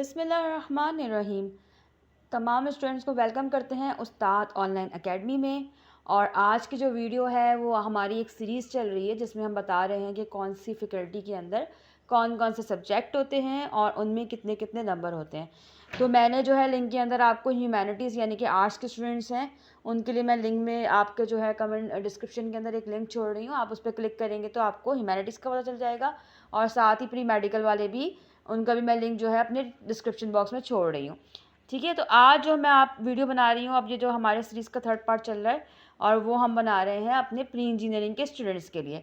बिस्मिल्लाहिर्रहमानिर्रहीम। तमाम स्टूडेंट्स को वेलकम करते हैं उस्ताद ऑनलाइन एकेडमी में। और आज की जो वीडियो है वो हमारी एक सीरीज़ चल रही है जिसमें हम बता रहे हैं कि कौन सी फैकल्टी के अंदर कौन कौन से सब्जेक्ट होते हैं और उनमें कितने कितने नंबर होते हैं। तो मैंने जो है लिंक के अंदर आपको ह्यूमैनिटीज़ यानी कि आर्ट्स के स्टूडेंट्स हैं उनके लिए मैं लिंक में आपके जो है कमेंट डिस्क्रिप्शन के अंदर एक लिंक छोड़ रही हूँ। आप उस पर क्लिक करेंगे तो आपको ह्यूमैनिटीज़ का पता चल जाएगा और साथ ही प्री मेडिकल वाले भी, उनका भी मैं लिंक जो है अपने डिस्क्रिप्शन बॉक्स में छोड़ रही हूँ। ठीक है, तो आज जो मैं आप वीडियो बना रही हूँ, अब ये जो हमारे सीरीज़ का थर्ड पार्ट चल रहा है और वो हम बना रहे हैं अपने प्री इंजीनियरिंग के स्टूडेंट्स के लिए।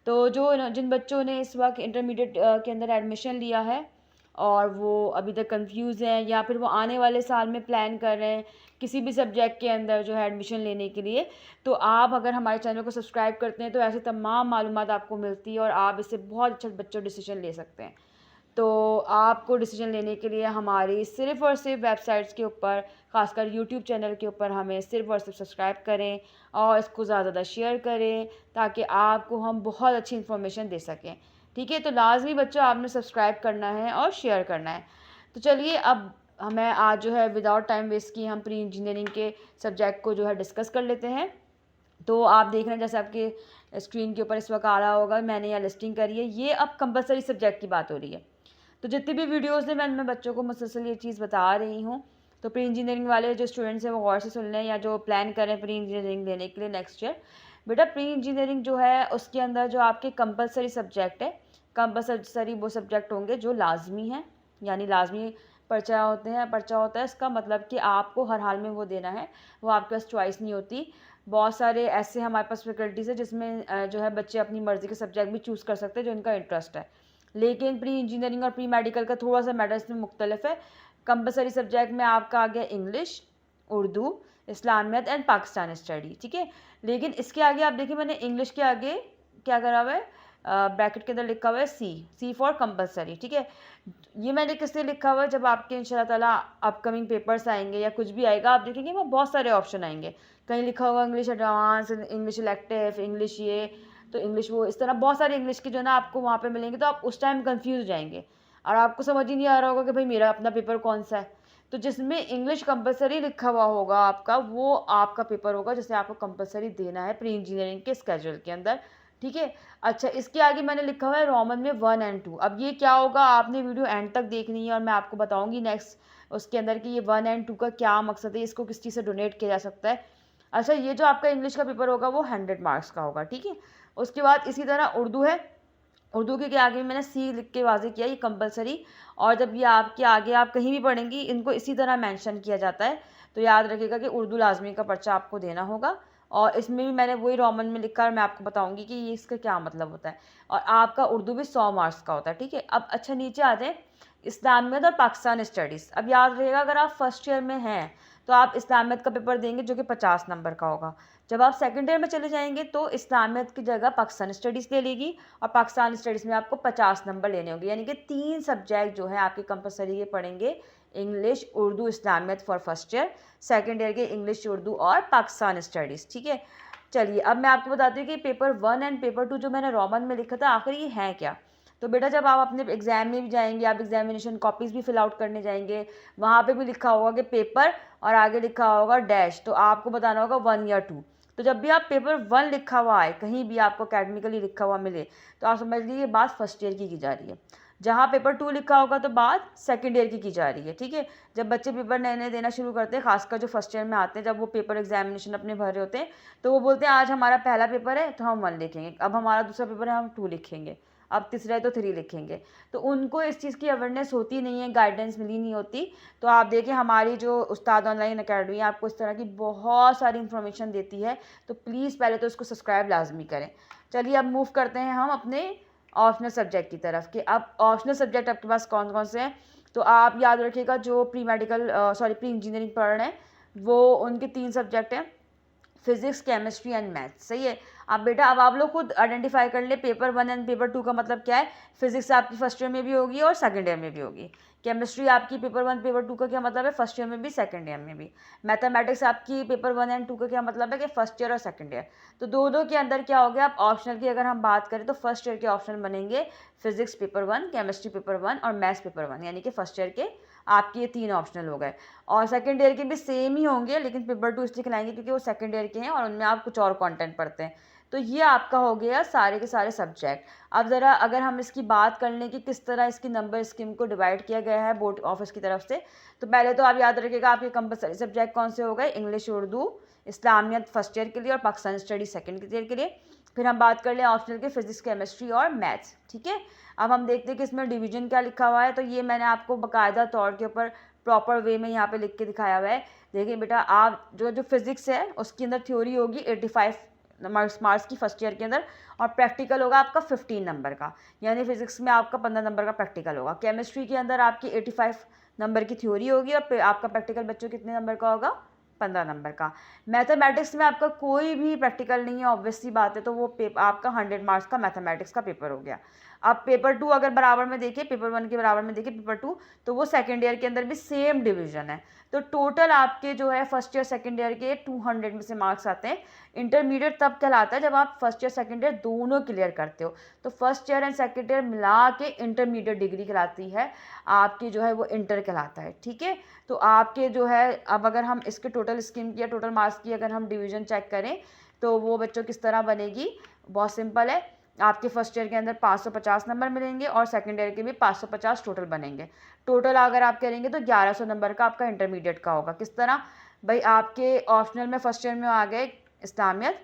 तो जिन बच्चों ने इस वक्त इंटरमीडिएट के अंदर एडमिशन लिया है और वो अभी तक कंफ्यूज हैं या फिर वो आने वाले साल में प्लान कर रहे हैं किसी भी सब्जेक्ट के अंदर जो है एडमिशन लेने के लिए, तो आप अगर हमारे चैनल को सब्सक्राइब करते हैं तो ऐसे तमाम मालूमात आपको मिलती है और आप इससे बहुत अच्छा बच्चों डिसीजन ले सकते हैं। तो आपको डिसीजन लेने के लिए हमारी सिर्फ़ और सिर्फ वेबसाइट्स के ऊपर, ख़ासकर यूट्यूब चैनल के ऊपर हमें सिर्फ़ और सिर्फ सब्सक्राइब करें और इसको ज़्यादा ज़्यादा शेयर करें ताकि आपको हम बहुत अच्छी इन्फॉर्मेशन दे सकें। ठीक है, तो लाजमी बच्चों आपने सब्सक्राइब करना है और शेयर करना है। तो चलिए अब हमें आज जो है विदाउट टाइम वेस्ट किए हम प्री इंजीनियरिंग के सब्जेक्ट को जो है डिस्कस कर लेते हैं। तो आप देख रहे हैं जैसे आपके स्क्रीन के ऊपर इस वक्त आ रहा होगा, मैंने यहाँ लिस्टिंग करी है। ये अब कंपलसरी सब्जेक्ट की बात हो रही है। तो जितनी भी वीडियोज़ हैं मैं बच्चों को मुसलसल ये चीज़ बता रही हूँ। तो प्री इंजीनियरिंग वाले जो स्टूडेंट्स हैं वो गौर से सुन लें, या जो प्लान करें प्री इंजीनियरिंग लेने के लिए नेक्स्ट ईयर। बेटा प्री इंजीनियरिंग जो है उसके अंदर जो आपके कंपलसरी सब्जेक्ट है, कंपलसरी वो सब्जेक्ट होंगे जो लाजमी हैं, यानी लाजमी पर्चा होता है। इसका मतलब कि आपको हर हाल में वो देना है, वो आपके पास चॉइस नहीं होती। बहुत सारे ऐसे हमारे पास फैकल्टीज़ है जिसमें जो है बच्चे अपनी मर्ज़ी के सब्जेक्ट भी चूज़ कर सकते हैं जो उनका इंटरेस्ट है। लेकिन प्री इंजीनियरिंग और प्री मेडिकल का थोड़ा सा मैटर इसमें मुख्तलिफ है। कंपलसरी सब्जेक्ट में आपका आ गया English, Urdu, Islamiyat and Pakistani study. ठीक है, लेकिन इसके आगे आप देखिए मैंने इंग्लिश के आगे क्या करा हुआ है, ब्रैकेट के अंदर लिखा हुआ है सी फॉर कंपलसरी। ठीक है, ये मैंने किससे लिखा हुआ है, जब आपके इंशाल्लाह ताला अपकमिंग पेपर्स आएंगे या कुछ भी आएगा आप देखेंगे वहाँ बहुत सारे ऑप्शन आएंगे। कहीं लिखा होगा English advance, English elective, English ये, तो इंग्लिश वो, इस तरह बहुत सारे इंग्लिश के जो है ना आपको वहाँ पे मिलेंगे। तो आप उस टाइम कंफ्यूज हो जाएंगे और आपको समझ ही नहीं आ रहा होगा कि भाई मेरा अपना पेपर कौन सा है। तो जिसमें इंग्लिश कंपलसरी लिखा हुआ होगा आपका, वो आपका पेपर होगा जिसे आपको कंपलसरी देना है प्री इंजीनियरिंग के स्केड्यूल के अंदर। ठीक है, अच्छा इसके आगे मैंने लिखा हुआ है रोमन में 1 एंड 2। अब ये क्या होगा आपने वीडियो एंड तक देखनी है और मैं आपको बताऊंगी नेक्स्ट उसके अंदर कि ये 1 एंड 2 का क्या मकसद है, इसको किस चीज़ से डोनेट किया जा सकता है। अच्छा ये जो आपका इंग्लिश का पेपर होगा वो 100 मार्क्स का होगा। ठीक है, उसके बाद इसी तरह उर्दू है, उर्दू के आगे मैंने सी लिख के वाजे किया, ये कंपलसरी। और जब ये आपके आगे आप कहीं भी पढ़ेंगी इनको इसी तरह मेंशन किया जाता है। तो याद रखिएगा कि उर्दू लाजमी का पर्चा आपको देना होगा और इसमें भी मैंने वही रोमन में लिखा और मैं आपको बताऊंगी कि ये इसका क्या मतलब होता है। और आपका उर्दू भी 100 मार्क्स का होता है। ठीक है, अब अच्छा नीचे आ जाए इस्लामियत और पाकिस्तान स्टडीज़। अब याद रहिएगा अगर आप फर्स्ट ईयर में हैं तो आप इस्लामियत का पेपर देंगे जो कि 50 नंबर का होगा। जब आप सेकंड ईयर में चले जाएंगे तो इस्लामियत की जगह पाकिस्तान स्टडीज़ ले लेगी और पाकिस्तान स्टडीज़ में आपको 50 नंबर लेने होंगे। यानी कि 3 सब्जेक्ट जो है आपके कंपलसरी के पढ़ेंगे, English, Urdu, Islamiyat for first year, second year के इंग्लिश, उर्दू और पाकिस्तान स्टडीज़। ठीक है, चलिए अब मैं आपको बताती हूँ कि पेपर 1 एंड पेपर 2 जो मैंने रोमन में लिखा था आखिर ये है क्या। तो बेटा जब आप अपने एग्ज़ाम में भी जाएंगे, आप एग्जामिनेशन कॉपीज़ भी फिल आउट करने जाएंगे, वहाँ पे भी लिखा होगा कि पेपर और आगे लिखा होगा डैश, तो आपको बताना होगा 1 या 2। तो जब भी आप पेपर 1 लिखा हुआ है कहीं भी आपको अकेडमिकली लिखा हुआ मिले तो आप समझ लीजिए बात फर्स्ट ईयर की जा रही है। जहाँ पेपर 2 लिखा होगा तो बात सेकेंड ईयर की जा रही है। ठीक है, जब बच्चे पेपर नए नए देना शुरू करते हैं, खासकर जो फर्स्ट ईयर में आते हैं, जब वो पेपर एग्जामिनेशन अपने भर रहे होते हैं तो वो बोलते हैं आज हमारा पहला पेपर है तो हम 1 लिखेंगे, अब हमारा दूसरा पेपर है हम 2 लिखेंगे, अब तीसरा है तो 3 लिखेंगे। तो उनको इस चीज़ की अवेयरनेस होती नहीं है, गाइडेंस मिली नहीं होती। तो आप देखें हमारी जो उस्ताद ऑनलाइन अकेडमी है आपको इस तरह की बहुत सारी इन्फॉर्मेशन देती है, तो प्लीज़ पहले तो इसको सब्सक्राइब लाजमी करें। चलिए अब मूव करते हैं हम अपने ऑप्शनल सब्जेक्ट की तरफ कि अब ऑप्शनल सब्जेक्ट आपके पास कौन कौन से हैं। तो आप याद रखिएगा जो प्री मेडिकल प्री इंजीनियरिंग पढ़ रहे हैं वो उनके 3 सब्जेक्ट हैं, फिजिक्स, केमिस्ट्री एंड मैथ्स। सही है, अब बेटा अब आप लोग खुद आइडेंटिफाई कर ले पेपर 1 एंड पेपर 2 का मतलब क्या है। फिजिक्स आपकी फर्स्ट ईयर में भी होगी और सेकंड ईयर में भी होगी। केमिस्ट्री आपकी पेपर 1 पेपर 2 का क्या मतलब है, फर्स्ट ईयर में भी सेकंड ईयर में भी। मैथमेटिक्स आपकी पेपर 1 एंड 2 का क्या मतलब है कि फर्स्ट ईयर और सेकंड ईयर। तो दो के अंदर क्या हो गया, आप ऑप्शनल की अगर हम बात करें तो फर्स्ट ईयर के ऑप्शन बनेंगे फिजिक्स पेपर 1, केमिस्ट्री पेपर 1 और मैथ्स पेपर 1, यानी कि फर्स्ट ईयर के आपके ये 3 ऑप्शनल हो गए। और सेकंड ईयर के भी सेम ही होंगे, लेकिन पेपर 2 इसलिए खिलाएंगे क्योंकि वो सेकंड ईयर के हैं और उनमें आप कुछ और कंटेंट पढ़ते हैं। तो ये आपका हो गया सारे के सारे सब्जेक्ट। अब ज़रा अगर हम इसकी बात कर लें कि किस तरह इसकी नंबर स्कीम को डिवाइड किया गया है बोर्ड ऑफिस की तरफ से, तो पहले तो आप याद रखिएगा आपके कंपलसरी सब्जेक्ट कौन से हो गए, इंग्लिश, उर्दू, इस्लामियत फर्स्ट ईयर के लिए और पाकिस्तानी स्टडी सेकंड ईयर के लिए। फिर हम बात कर लें ऑप्शनल के फिजिक्स, केमिस्ट्री और मैथ्स, ठीक है। अब हम देखते हैं कि इसमें डिवीजन क्या लिखा हुआ है, तो ये मैंने आपको बाकायदा तौर के ऊपर प्रॉपर वे में यहाँ पे लिख के दिखाया हुआ है। देखिए बेटा, आप जो फिजिक्स है उसके अंदर थ्योरी होगी 85 मार्क्स की फर्स्ट ईयर के अंदर, और प्रैक्टिकल होगा आपका 15 नंबर का, यानी फिजिक्स में आपका 15 नंबर का प्रैक्टिकल होगा। केमिस्ट्री के अंदर आपकी 85 नंबर की थ्योरी होगी और आपका प्रैक्टिकल बच्चों कितने नंबर का होगा, 15 नंबर का। मैथमेटिक्स में आपका कोई भी प्रैक्टिकल नहीं है, ऑब्वियस सी बात है, तो वो आपका 100 मार्क्स का मैथमेटिक्स का पेपर हो गया। अब पेपर 2 अगर बराबर में देखें, पेपर 1 के बराबर में देखें पेपर 2, तो वो सेकेंड ईयर के अंदर भी सेम डिवीजन है। तो टोटल आपके जो है फर्स्ट ईयर सेकेंड ईयर के 200 में से मार्क्स आते हैं। इंटरमीडिएट तब कहलाता है जब आप फर्स्ट ईयर सेकेंड ईयर दोनों क्लियर करते हो, तो first year and second year मिला के इंटरमीडिएट डिग्री कहलाती है आपकी, जो है वो इंटर कहलाता है, ठीक है। तो आपके जो है, अब अगर हम इसके टोटल स्कीम की या टोटल मार्क्स की अगर हम डिवीजन चेक करें, तो वो बच्चों किस तरह बनेगी, बहुत सिंपल है। आपके फर्स्ट ईयर के अंदर 550 नंबर मिलेंगे और सेकंड ईयर के भी 550 टोटल बनेंगे। टोटल अगर आप करेंगे तो 1100 नंबर का आपका इंटरमीडिएट का होगा। किस तरह भाई, आपके ऑप्शनल में फर्स्ट ईयर में आ गए इस्लामियत,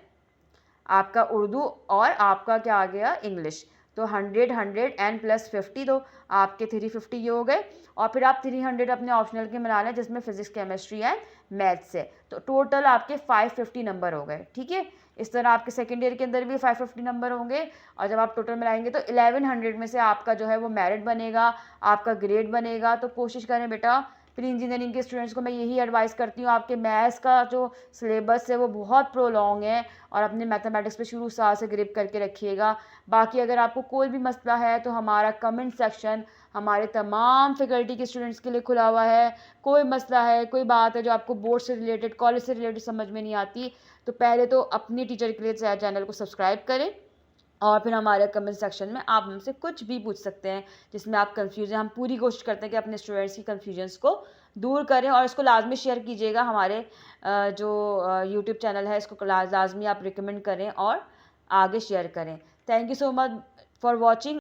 आपका उर्दू और आपका क्या आ गया, इंग्लिश। तो 100 100 एंड प्लस 50, तो आपके 350 ये हो गए। और फिर आप 300 अपने ऑप्शनल के मिला लें जिसमें फिजिक्स, केमिस्ट्री एंड मैथ्स है, तो टोटल आपके 550 नंबर हो गए, ठीक है। इस तरह आपके सेकेंड ईयर के अंदर भी 550 नंबर होंगे, और जब आप टोटल मिलाएंगे तो 1100 में से आपका जो है वो मेरिट बनेगा, आपका ग्रेड बनेगा। तो कोशिश करें बेटा, प्री इंजीनियरिंग के स्टूडेंट्स को मैं यही एडवाइस करती हूँ, आपके मैथ्स का जो सिलेबस है वो बहुत प्रोलॉन्ग है, और अपने मैथमेटिक्स पे शुरू साल से ग्रिप करके रखिएगा। बाकी अगर आपको कोई भी मसला है तो हमारा कमेंट सेक्शन हमारे तमाम फैकल्टी के स्टूडेंट्स के लिए खुला हुआ है। कोई मसला है, कोई बात है जो आपको बोर्ड से रिलेटेड, कॉलेज से रिलेटेड समझ में नहीं आती, तो पहले तो अपनी टीचर के लिए चैनल को सब्सक्राइब करें, और फिर हमारे कमेंट सेक्शन में आप हमसे कुछ भी पूछ सकते हैं जिसमें आप कंफ्यूज हैं। हम पूरी कोशिश करते हैं कि अपने स्टूडेंट्स की कन्फ्यूजन्स को दूर करें, और इसको लाजमी शेयर कीजिएगा। हमारे जो यूट्यूब चैनल है इसको लाजमी आप रिकमेंड करें और आगे शेयर करें। Thank you so much for watching.